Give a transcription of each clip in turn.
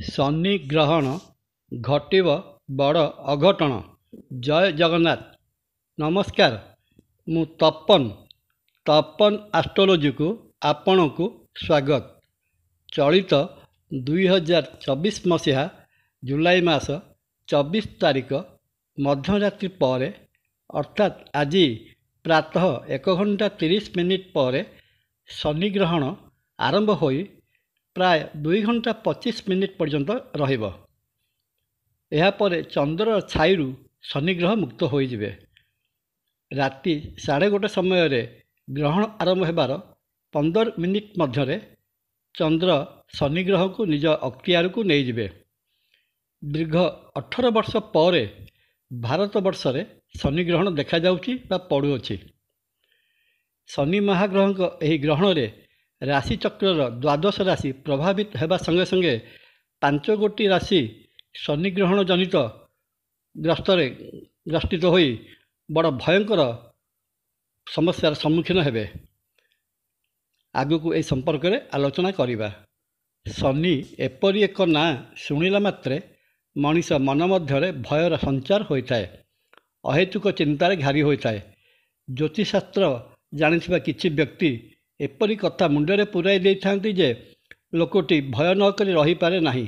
ଶନି ଗ୍ରହଣ ଘଟିବ ବଡ଼ ଅଘଟଣ। ଜୟ ଜଗନ୍ନାଥ। ନମସ୍କାର, ମୁଁ ତପନ ଆଷ୍ଟ୍ରୋଲୋଜିକୁ ଆପଣଙ୍କୁ ସ୍ୱାଗତ। ଚଳିତ 2024 ମସିହା ଜୁଲାଇ ମାସ 24 ତାରିଖ ମଧ୍ୟରାତ୍ରି ପରେ ଅର୍ଥାତ୍ ଆଜି ପ୍ରାତଃ 1 ଘଣ୍ଟା 30 ମିନିଟ୍ ପରେ ଶନି ଗ୍ରହଣ ଆରମ୍ଭ ହୋଇ ପ୍ରାୟ 2 ଘଣ୍ଟା 25 ମିନିଟ୍ ପର୍ଯ୍ୟନ୍ତ ରହିବ। ଏହାପରେ ଚନ୍ଦ୍ରର ଛାଇରୁ ଶନି ଗ୍ରହ ମୁକ୍ତ ହୋଇଯିବେ। ରାତି 1:30 ସମୟରେ ଗ୍ରହଣ ଆରମ୍ଭ ହେବାର 15 ମିନିଟ୍ ମଧ୍ୟରେ ଚନ୍ଦ୍ର ଶନି ଗ୍ରହକୁ ନିଜ ଅକ୍ତିଆରକୁ ନେଇଯିବେ। ଦୀର୍ଘ 18 ବର୍ଷ ପରେ ଭାରତବର୍ଷରେ ଶନି ଗ୍ରହଣ ଦେଖାଯାଉଛି ବା ପଡ଼ୁଅଛି। ଶନି ମହାଗ୍ରହଙ୍କ ଏହି ଗ୍ରହଣରେ ରାଶିଚକ୍ରର ଦ୍ୱାଦଶ ରାଶି ପ୍ରଭାବିତ ହେବା ସଙ୍ଗେ ସଙ୍ଗେ 5 ଗୋଟି ରାଶି ଶନି ଗ୍ରହଣ ଜନିତ ଗ୍ରସ୍ତିତ ହୋଇ ବଡ଼ ଭୟଙ୍କର ସମସ୍ୟାର ସମ୍ମୁଖୀନ ହେବେ। ଆଗକୁ ଏହି ସମ୍ପର୍କରେ ଆଲୋଚନା କରିବା। ଶନି ଏପରି ଏକ ନାଁ ଶୁଣିଲା ମାତ୍ରେ ମଣିଷ ମନ ମଧ୍ୟରେ ଭୟର ସଞ୍ଚାର ହୋଇଥାଏ, ଅହେତୁକ ଚିନ୍ତାରେ ଘାରି ହୋଇଥାଏ। ଜ୍ୟୋତିଷଶାସ୍ତ୍ର ଜାଣିଥିବା କିଛି ବ୍ୟକ୍ତି ଏପରି କଥା ମୁଣ୍ଡରେ ପୁରାଇ ଦେଇଥାନ୍ତି ଯେ ଲୋକଟି ଭୟ ନ କରି ରହିପାରେ ନାହିଁ।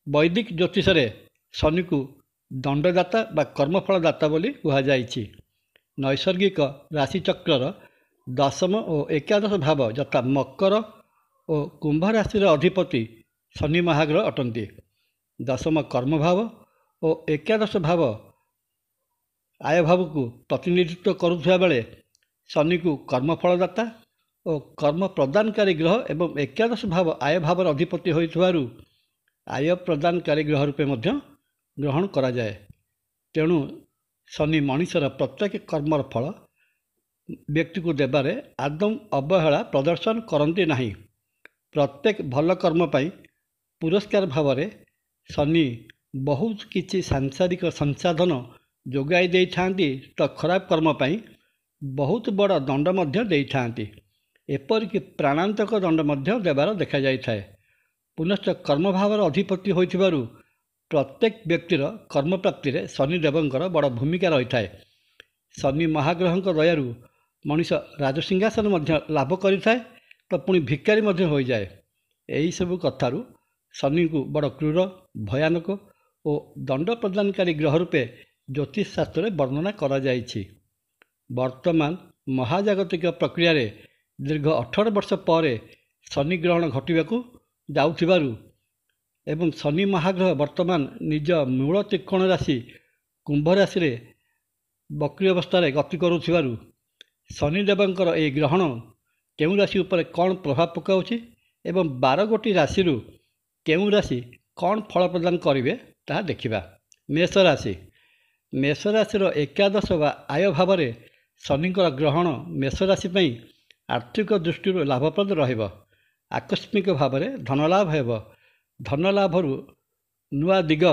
ବୈଦିକ ଜ୍ୟୋତିଷରେ ଶନିକୁ ଦଣ୍ଡଦାତା ବା କର୍ମଫଳଦାତା ବୋଲି କୁହାଯାଇଛି। ନୈସର୍ଗିକ ରାଶିଚକ୍ରର ଦଶମ ଓ ଏକାଦଶ ଭାବ ଯଥା ମକର ଓ କୁମ୍ଭ ରାଶିର ଅଧିପତି ଶନି ମହାଗ୍ରହ ଅଟନ୍ତି। ଦଶମ କର୍ମଭାବ ଓ ଏକାଦଶ ଭାବ ଆୟଭାବକୁ ପ୍ରତିନିଧିତ୍ୱ କରୁଥିବା ବେଳେ ଶନିକୁ କର୍ମଫଳଦାତା ଓ କର୍ମ ପ୍ରଦାନକାରୀ ଗ୍ରହ ଏବଂ ଏକାଦଶ ଭାବ ଆୟଭାବର ଅଧିପତି ହୋଇଥିବାରୁ ଆୟ ପ୍ରଦାନକାରୀ ଗ୍ରହ ରୂପେ ମଧ୍ୟ ଗ୍ରହଣ କରାଯାଏ। ତେଣୁ ଶନି ମଣିଷର ପ୍ରତ୍ୟେକ କର୍ମର ଫଳ ବ୍ୟକ୍ତିକୁ ଦେବାରେ ଆଦୌ ଅବହେଳା ପ୍ରଦର୍ଶନ କରନ୍ତି ନାହିଁ। ପ୍ରତ୍ୟେକ ଭଲ କର୍ମ ପାଇଁ ପୁରସ୍କାର ଭାବରେ ଶନି ବହୁତ କିଛି ସାଂସାରିକ ସଂସାଧନ ଯୋଗାଇ ଦେଇଥାନ୍ତି ତ ଖରାପ କର୍ମ ପାଇଁ ବହୁତ ବଡ଼ ଦଣ୍ଡ ମଧ୍ୟ ଦେଇଥାନ୍ତି। ଏପରିକି ପ୍ରାଣାନ୍ତକ ଦଣ୍ଡ ମଧ୍ୟ ଦେବାର ଦେଖାଯାଇଥାଏ। ପୁନଶ୍ଚ କର୍ମଭାବର ଅଧିପତି ହୋଇଥିବାରୁ ପ୍ରତ୍ୟେକ ବ୍ୟକ୍ତିର କର୍ମପ୍ରାପ୍ତିରେ ଶନିଦେବଙ୍କର ବଡ଼ ଭୂମିକା ରହିଥାଏ। ଶନି ମହାଗ୍ରହଙ୍କ ଦୟାରୁ ମଣିଷ ରାଜସିଂହାସନ ମଧ୍ୟ ଲାଭ କରିଥାଏ ତ ପୁଣି ଭିକାରୀ ମଧ୍ୟ ହୋଇଯାଏ। ଏହିସବୁ କଥାରୁ ଶନିଙ୍କୁ ବଡ଼ କ୍ରୂର, ଭୟାନକ ଓ ଦଣ୍ଡ ପ୍ରଦାନକାରୀ ଗ୍ରହ ରୂପେ ଜ୍ୟୋତିଷ ଶାସ୍ତ୍ରରେ ବର୍ଣ୍ଣନା କରାଯାଇଛି। ବର୍ତ୍ତମାନ ମହାଜାଗତିକ ପ୍ରକ୍ରିୟାରେ ଦୀର୍ଘ 18 ବର୍ଷ ପରେ ଶନି ଗ୍ରହଣ ଘଟିବାକୁ ଯାଉଥିବାରୁ ଏବଂ ଶନି ମହାଗ୍ରହ ବର୍ତ୍ତମାନ ନିଜ ମୂଳ ତ୍ରିକୋଣ ରାଶି କୁମ୍ଭ ରାଶିରେ ବକ୍ରି ଅବସ୍ଥାରେ ଗତି କରୁଥିବାରୁ ଶନିଦେବଙ୍କର ଏହି ଗ୍ରହଣ କେଉଁ ରାଶି ଉପରେ କ'ଣ ପ୍ରଭାବ ପକାଉଛି ଏବଂ 12 ଗୋଟି ରାଶିରୁ କେଉଁ ରାଶି କ'ଣ ଫଳ ପ୍ରଦାନ କରିବେ ତାହା ଦେଖିବା। ମେଷ ରାଶି। ମେଷ ରାଶିର ଏକାଦଶ ବା ଆୟ ଭାବରେ ଶନିଙ୍କର ଗ୍ରହଣ ମେଷ ରାଶି ପାଇଁ ଆର୍ଥିକ ଦୃଷ୍ଟିରୁ ଲାଭପ୍ରଦ ରହିବ। ଆକସ୍ମିକ ଭାବରେ ଧନଲାଭ ହେବ। ଧନଲାଭରୁ ନୂଆ ଦିଗ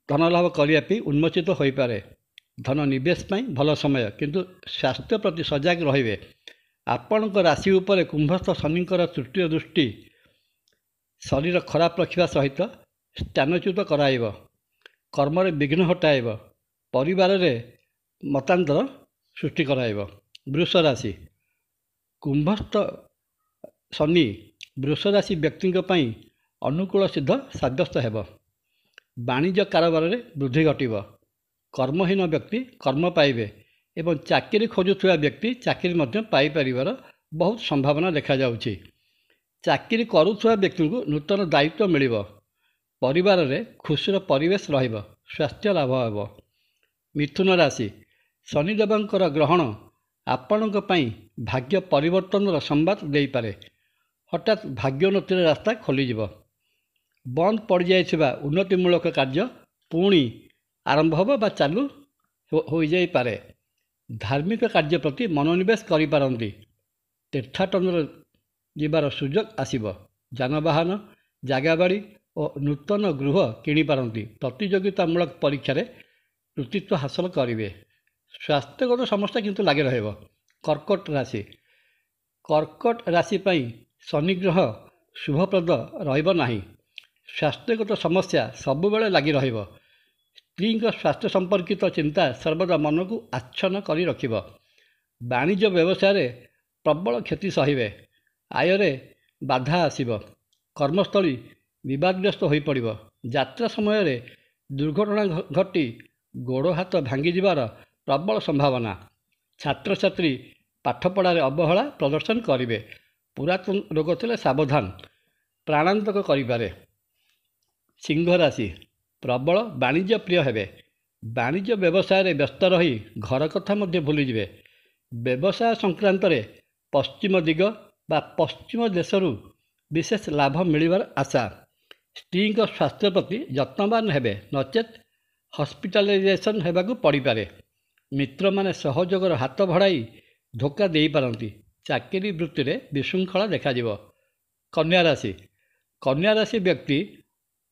ଧନଲାଭ କରିବା ପାଇଁ ଉନ୍ମୋଚିତ ହୋଇପାରେ। ଧନ ନିବେଶ ପାଇଁ ଭଲ ସମୟ, କିନ୍ତୁ ସ୍ୱାସ୍ଥ୍ୟ ପ୍ରତି ସଜାଗ ରହିବେ। ଆପଣଙ୍କ ରାଶି ଉପରେ କୁମ୍ଭସ୍ଥ ଶନିଙ୍କର ତୃତୀୟ ଦୃଷ୍ଟି ଶରୀର ଖରାପ ରଖିବା ସହିତ ସ୍ଥାନଚ୍ୟୁତ କରାଇବ, କର୍ମରେ ବିଘ୍ନ ହଟାଇବ, ପରିବାରରେ ମତାନ୍ତର ସୃଷ୍ଟି କରାଇବ। ବୃଷ ରାଶି। କୁମ୍ଭସ୍ଥ ଶନି ବୃଷ ରାଶି ବ୍ୟକ୍ତିଙ୍କ ପାଇଁ ଅନୁକୂଳ ସିଦ୍ଧ ସାବ୍ୟସ୍ତ ହେବ। ବାଣିଜ୍ୟ କାରବାରରେ ବୃଦ୍ଧି ଘଟିବ। କର୍ମହୀନ ବ୍ୟକ୍ତି କର୍ମ ପାଇବେ ଏବଂ ଚାକିରି ଖୋଜୁଥିବା ବ୍ୟକ୍ତି ଚାକିରି ମଧ୍ୟ ପାଇପାରିବାର ବହୁତ ସମ୍ଭାବନା ଦେଖାଯାଉଛି। ଚାକିରି କରୁଥିବା ବ୍ୟକ୍ତିଙ୍କୁ ନୂତନ ଦାୟିତ୍ୱ ମିଳିବ। ପରିବାରରେ ଖୁସିର ପରିବେଶ ରହିବ। ସ୍ୱାସ୍ଥ୍ୟ ଲାଭ ହେବ। ମିଥୁନ ରାଶି। ଶନିଦେବଙ୍କର ଗ୍ରହଣ ଆପଣଙ୍କ ପାଇଁ ଭାଗ୍ୟ ପରିବର୍ତ୍ତନର ସମ୍ବାଦ ଦେଇପାରେ। ହଠାତ୍ ଭାଗ୍ୟୋନ୍ନତିର ରାସ୍ତା ଖୋଲିଯିବ। ବନ୍ଦ ପଡ଼ିଯାଇଥିବା ଉନ୍ନତିମୂଳକ କାର୍ଯ୍ୟ ପୁଣି ଆରମ୍ଭ ହେବ ବା ଚାଲୁ ହୋଇଯାଇପାରେ। ଧାର୍ମିକ କାର୍ଯ୍ୟ ପ୍ରତି ମନୋନିବେଶ କରିପାରନ୍ତି। ତୀର୍ଥାଟନରେ ଯିବାର ସୁଯୋଗ ଆସିବ। ଯାନବାହନ, ଜାଗାବାଡ଼ି ଓ ନୂତନ ଗୃହ କିଣିପାରନ୍ତି। ପ୍ରତିଯୋଗିତାମୂଳକ ପରୀକ୍ଷାରେ କୃତିତ୍ୱ ହାସଲ କରିବେ। ସ୍ୱାସ୍ଥ୍ୟଗତ ସମସ୍ୟା କିନ୍ତୁ ଲାଗି ରହିବ। କର୍କଟ ରାଶି। କର୍କଟ ରାଶି ପାଇଁ ଶନି ଗ୍ରହ ଶୁଭପ୍ରଦ ରହିବ ନାହିଁ। ସ୍ୱାସ୍ଥ୍ୟଗତ ସମସ୍ୟା ସବୁବେଳେ ଲାଗି ରହିବ। ସ୍ତ୍ରୀଙ୍କ ସ୍ୱାସ୍ଥ୍ୟ ସମ୍ପର୍କିତ ଚିନ୍ତା ସର୍ବଦା ମନକୁ ଆଚ୍ଛନ୍ନ କରି ରଖିବ। ବାଣିଜ୍ୟ ବ୍ୟବସାୟରେ ପ୍ରବଳ କ୍ଷତି ସହିବେ। ଆୟରେ ବାଧା ଆସିବ। କର୍ମସ୍ଥଳୀ ବିବାଦଗ୍ରସ୍ତ ହୋଇପଡ଼ିବ। ଯାତ୍ରା ସମୟରେ ଦୁର୍ଘଟଣା ଘଟି ଗୋଡ଼ ହାତ ଭାଙ୍ଗିଯିବାର ପ୍ରବଳ ସମ୍ଭାବନା। ଛାତ୍ରଛାତ୍ରୀ ପାଠପଢ଼ାରେ ଅବହେଳା ପ୍ରଦର୍ଶନ କରିବେ। ପୁରାତନ ରୋଗ ଥିଲେ ସାବଧାନ, ପ୍ରାଣାନ୍ତକ କରିପାରେ। ସିଂହ ରାଶି ପ୍ରବଳ ବାଣିଜ୍ୟ ପ୍ରିୟ ହେବେ। ବାଣିଜ୍ୟ ବ୍ୟବସାୟରେ ବ୍ୟସ୍ତ ରହି ଘର କଥା ମଧ୍ୟ ଭୁଲିଯିବେ। ବ୍ୟବସାୟ ସଂକ୍ରାନ୍ତରେ ପଶ୍ଚିମ ଦିଗ ବା ପଶ୍ଚିମ ଦେଶରୁ ବିଶେଷ ଲାଭ ମିଳିବାର ଆଶା। ସ୍ତ୍ରୀଙ୍କ ସ୍ୱାସ୍ଥ୍ୟ ପ୍ରତି ଯତ୍ନବାନ ହେବେ, ନଚେତ୍ ହସ୍ପିଟାଲାଇଜେସନ୍ ହେବାକୁ ପଡ଼ିପାରେ। ମିତ୍ରମାନେ ସହଯୋଗର ହାତ ବଢ଼ାଇ ଧୋକା ଦେଇପାରନ୍ତି। ଚାକିରି ବୃତ୍ତିରେ ବିଶୃଙ୍ଖଳା ଦେଖାଯିବ। କନ୍ୟା ରାଶି କନ୍ୟା ରାଶି ବ୍ୟକ୍ତି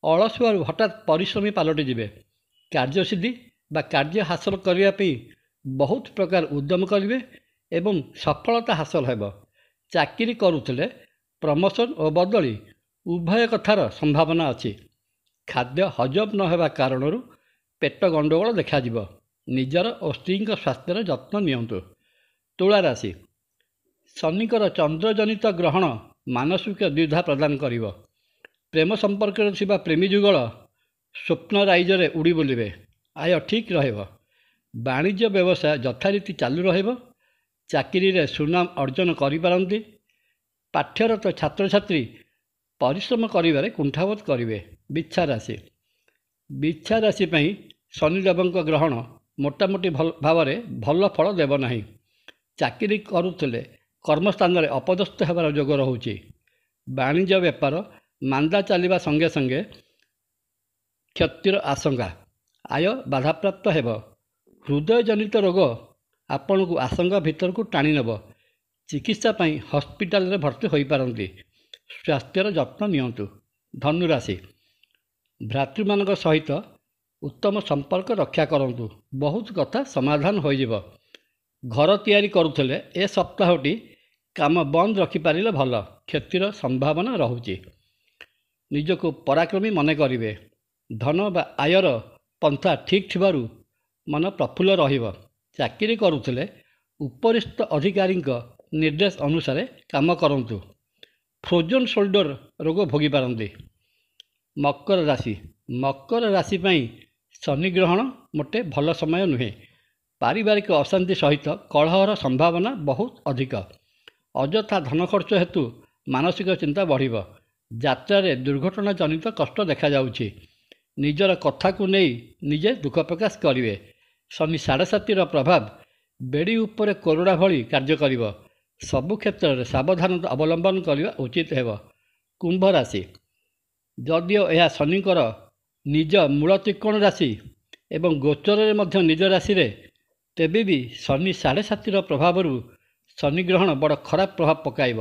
ଅଳସୁଆରୁ ହଠାତ୍ ପରିଶ୍ରମୀ ପାଲଟିଯିବେ। କାର୍ଯ୍ୟସିଦ୍ଧି ବା କାର୍ଯ୍ୟ ହାସଲ କରିବା ପାଇଁ ବହୁତ ପ୍ରକାର ଉଦ୍ୟମ କରିବେ ଏବଂ ସଫଳତା ହାସଲ ହେବ। ଚାକିରି କରୁଥିଲେ ପ୍ରମୋସନ୍ ଓ ବଦଳି ଉଭୟ କଥାର ସମ୍ଭାବନା ଅଛି। ଖାଦ୍ୟ ହଜମ ନ ହେବା କାରଣରୁ ପେଟ ଗଣ୍ଡଗୋଳ ଦେଖାଯିବ। ନିଜର ଓ ସ୍ତ୍ରୀଙ୍କ ସ୍ୱାସ୍ଥ୍ୟର ଯତ୍ନ ନିଅନ୍ତୁ। ତୁଳା ରାଶି ଶନିଙ୍କର ଚନ୍ଦ୍ରଜନିତ ଗ୍ରହଣ ମାନସିକ ଦ୍ୱିଧା ପ୍ରଦାନ କରିବ। ପ୍ରେମ ସମ୍ପର୍କରେ ଥିବା ପ୍ରେମୀ ଯୁଗଳ ସ୍ୱପ୍ନ ରାଇଜରେ ଉଡ଼ି ବୁଲିବେ। ଆୟ ଠିକ୍ ରହିବ। ବାଣିଜ୍ୟ ବ୍ୟବସାୟ ଯଥାରୀତି ଚାଲୁ ରହିବ। ଚାକିରିରେ ସୁନାମ ଅର୍ଜନ କରିପାରନ୍ତି। ପାଠ୍ୟରତ ଛାତ୍ରଛାତ୍ରୀ ପରିଶ୍ରମ କରିବାରେ କୁଣ୍ଠାବୋଧ କରିବେ। ବିଛା ରାଶି ପାଇଁ ଶନିଦେବଙ୍କ ଗ୍ରହଣ ମୋଟାମୋଟି ଭାବରେ ଭଲ ଫଳ ଦେବ ନାହିଁ। ଚାକିରି କରୁଥିଲେ କର୍ମସ୍ଥାନରେ ଅପଦସ୍ଥ ହେବାର ଯୋଗ ରହୁଛି। ବାଣିଜ୍ୟ ବେପାର ମାନ୍ଦା ଚାଲିବା ସଙ୍ଗେ ସଙ୍ଗେ କ୍ଷତିର ଆଶଙ୍କା। ଆୟ ବାଧାପ୍ରାପ୍ତ ହେବ। ହୃଦୟଜନିତ ରୋଗ ଆପଣଙ୍କୁ ଆଶଙ୍କା ଭିତରକୁ ଟାଣି ନେବ। ଚିକିତ୍ସା ପାଇଁ ହସ୍ପିଟାଲରେ ଭର୍ତ୍ତି ହୋଇପାରନ୍ତି। ସ୍ୱାସ୍ଥ୍ୟର ଯତ୍ନ ନିଅନ୍ତୁ। ଧନୁରାଶି ଭ୍ରାତୃମାନଙ୍କ ସହିତ ଉତ୍ତମ ସମ୍ପର୍କ ରକ୍ଷା କରନ୍ତୁ। ବହୁତ କଥା ସମାଧାନ ହୋଇଯିବ। ଘର ତିଆରି କରୁଥିଲେ ଏ ସପ୍ତାହଟି କାମ ବନ୍ଦ ରଖିପାରିଲେ ଭଲ। କ୍ଷତିର ସମ୍ଭାବନା ରହୁଛି। ନିଜକୁ ପରାକ୍ରମୀ ମନେ କରିବେ। ଧନ ବା ଆୟର ପନ୍ଥା ଠିକ୍ ଥିବାରୁ ମନ ପ୍ରଫୁଲ୍ଲ ରହିବ। ଚାକିରି କରୁଥିଲେ ଉପରିସ୍ଥ ଅଧିକାରୀଙ୍କ ନିର୍ଦ୍ଦେଶ ଅନୁସାରେ କାମ କରନ୍ତୁ। ଫ୍ରୋଜନ୍ ସୋଲ୍ଡର ରୋଗ ଭୋଗିପାରନ୍ତି। ମକର ରାଶି ପାଇଁ ଶନି ଗ୍ରହଣ ମୋଟେ ଭଲ ସମୟ ନୁହେଁ। ପାରିବାରିକ ଅଶାନ୍ତି ସହିତ କଳହର ସମ୍ଭାବନା ବହୁତ ଅଧିକ। ଅଯଥା ଧନ ଖର୍ଚ୍ଚ ହେତୁ ମାନସିକ ଚିନ୍ତା ବଢ଼ିବ। ଯାତ୍ରାରେ ଦୁର୍ଘଟଣା ଜନିତ କଷ୍ଟ ଦେଖାଯାଉଛି। ନିଜର କଥାକୁ ନେଇ ନିଜେ ଦୁଃଖ ପ୍ରକାଶ କରିବେ। ଶନି 7.5ର ପ୍ରଭାବ ବେଡ଼ି ଉପରେ କୋରଡ଼ା ଭଳି କାର୍ଯ୍ୟ କରିବ। ସବୁ କ୍ଷେତ୍ରରେ ସାବଧାନତା ଅବଲମ୍ବନ କରିବା ଉଚିତ ହେବ। କୁମ୍ଭ ରାଶି ଯଦିଓ ଏହା ଶନିଙ୍କର ନିଜ ମୂଳ ତ୍ରିକୋଣ ରାଶି ଏବଂ ଗୋଚରରେ ମଧ୍ୟ ନିଜ ରାଶିରେ, ତେବେ ବି ଶନି 7.5ର ପ୍ରଭାବରୁ ଶନି ଗ୍ରହଣ ବଡ଼ ଖରାପ ପ୍ରଭାବ ପକାଇବ।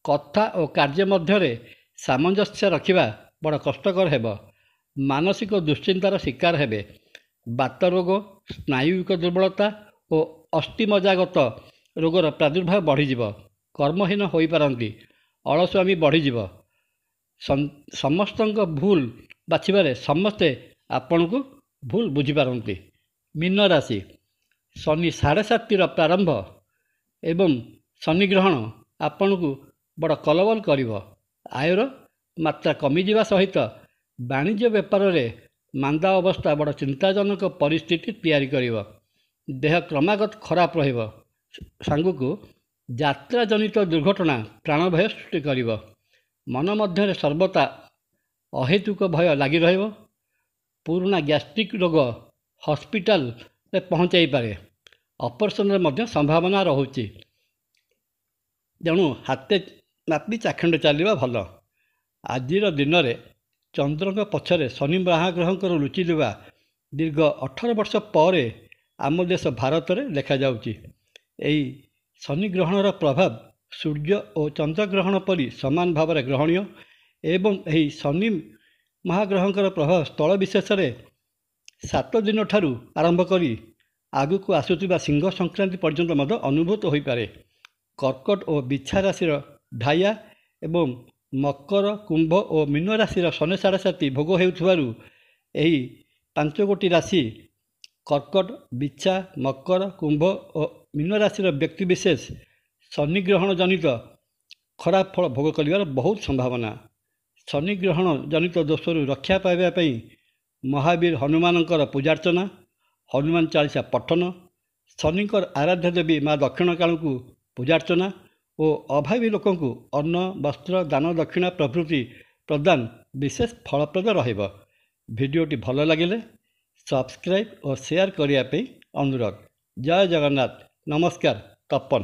କଥା ଓ କାର୍ଯ୍ୟ ମଧ୍ୟରେ ସାମଞ୍ଜସ୍ୟ ରଖିବା ବଡ଼ କଷ୍ଟକର ହେବ। ମାନସିକ ଦୁଶ୍ଚିନ୍ତାର ଶିକାର ହେବେ। ବାତ ରୋଗ, ସ୍ନାୟୁବିକ ଦୁର୍ବଳତା ଓ ଅସ୍ଥିମଜ୍ଜାଗତ ରୋଗର ପ୍ରାଦୁର୍ଭାବ ବଢ଼ିଯିବ। କର୍ମହୀନ ହୋଇପାରନ୍ତି। ଅଳସୁଆମୀ ବଢ଼ିଯିବ। ସମସ୍ତଙ୍କ ଭୁଲ ବାଛିବାରେ ସମସ୍ତେ ଆପଣଙ୍କୁ ଭୁଲ ବୁଝିପାରନ୍ତି। ମୀନ ରାଶି ଶନି 7.5ର ପ୍ରାରମ୍ଭ ଏବଂ ଶନି ଗ୍ରହଣ ଆପଣଙ୍କୁ ବଡ଼ କଲବଲ କରିବ। ଆୟର ମାତ୍ରା କମିଯିବା ସହିତ ବାଣିଜ୍ୟ ବେପାରରେ ମାନ୍ଦା ଅବସ୍ଥା ବଡ଼ ଚିନ୍ତାଜନକ ପରିସ୍ଥିତି ତିଆରି କରିବ। ଦେହ କ୍ରମାଗତ ଖରାପ ରହିବ। ସାଙ୍ଗକୁ ଯାତ୍ରାଜନିତ ଦୁର୍ଘଟଣା ପ୍ରାଣଭୟ ସୃଷ୍ଟି କରିବ। ମନ ମଧ୍ୟରେ ସର୍ବଦା ଅହେତୁକ ଭୟ ଲାଗି ରହିବ। ପୁରୁଣା ଗ୍ୟାଷ୍ଟ୍ରିକ୍ ରୋଗ ହସ୍ପିଟାଲରେ ପହଞ୍ଚାଇପାରେ। ଅପରେସନରେ ମଧ୍ୟ ସମ୍ଭାବନା ରହୁଛି। ତେଣୁ ହାତେ ମାପି ଚାଖଣ୍ଡେ ଚାଲିବା ଭଲ। ଆଜିର ଦିନରେ ଚନ୍ଦ୍ରଙ୍କ ପଛରେ ଶନି ମହାଗ୍ରହଙ୍କର ଲୁଚିଥିବା ଦୀର୍ଘ 18 ବର୍ଷ ପରେ ଆମ ଦେଶ ଭାରତରେ ଦେଖାଯାଉଛି। ଏହି ଶନି ଗ୍ରହଣର ପ୍ରଭାବ ସୂର୍ଯ୍ୟ ଓ ଚନ୍ଦ୍ରଗ୍ରହଣ ପରି ସମାନ ଭାବରେ ଗ୍ରହଣୀୟ ଏବଂ ଏହି ଶନି ମହାଗ୍ରହଙ୍କର ପ୍ରଭାବ ସ୍ଥଳ ବିଶେଷରେ 7 ଦିନ ଠାରୁ ଆରମ୍ଭ କରି ଆଗକୁ ଆସୁଥିବା ସିଂହ ସଂକ୍ରାନ୍ତି ପର୍ଯ୍ୟନ୍ତ ମଧ୍ୟ ଅନୁଭୂତ ହୋଇପାରେ। କର୍କଟ ଓ ବିଛା ରାଶିର ଢାଇଆ ଏବଂ ମକର, କୁମ୍ଭ ଓ ମୀନ ରାଶିର ଶନି ସାଢ଼େ ସାତି ଭୋଗ ହେଉଥିବାରୁ ଏହି 5ଗୋଟି ରାଶି କର୍କଟ, ବିଛା, ମକର, କୁମ୍ଭ ଓ ମୀନ ରାଶିର ବ୍ୟକ୍ତିବିଶେଷ ଶନି ଗ୍ରହଣ ଜନିତ ଖରାପ ଫଳ ଭୋଗ କରିବାର ବହୁତ ସମ୍ଭାବନା। ଶନି ଗ୍ରହଣ ଜନିତ ଦୋଷରୁ ରକ୍ଷା ପାଇବା ପାଇଁ ମହାବୀର ହନୁମାନଙ୍କର ପୂଜାର୍ଚ୍ଚନା, ହନୁମାନ ଚାଳିଶା ପଠନ, ଶନିଙ୍କର ଆରାଧ୍ୟ ଦେବୀ ମା ଦକ୍ଷିଣକାଳୀଙ୍କୁ ପୂଜାର୍ଚ୍ଚନା ଓ ଅଭାବୀ ଲୋକଙ୍କୁ ଅନ୍ନ, ବସ୍ତ୍ର, ଦାନ ଦକ୍ଷିଣା ପ୍ରଭୃତି ପ୍ରଦାନ ବିଶେଷ ଫଳପ୍ରଦ ରହିବ। ଭିଡ଼ିଓଟି ଭଲ ଲାଗିଲେ ସବସ୍କ୍ରାଇବ୍ ଓ ସେୟାର କରିବା ପାଇଁ ଅନୁରୋଧ। ଜୟ ଜଗନ୍ନାଥ। ନମସ୍କାର। ତପନ।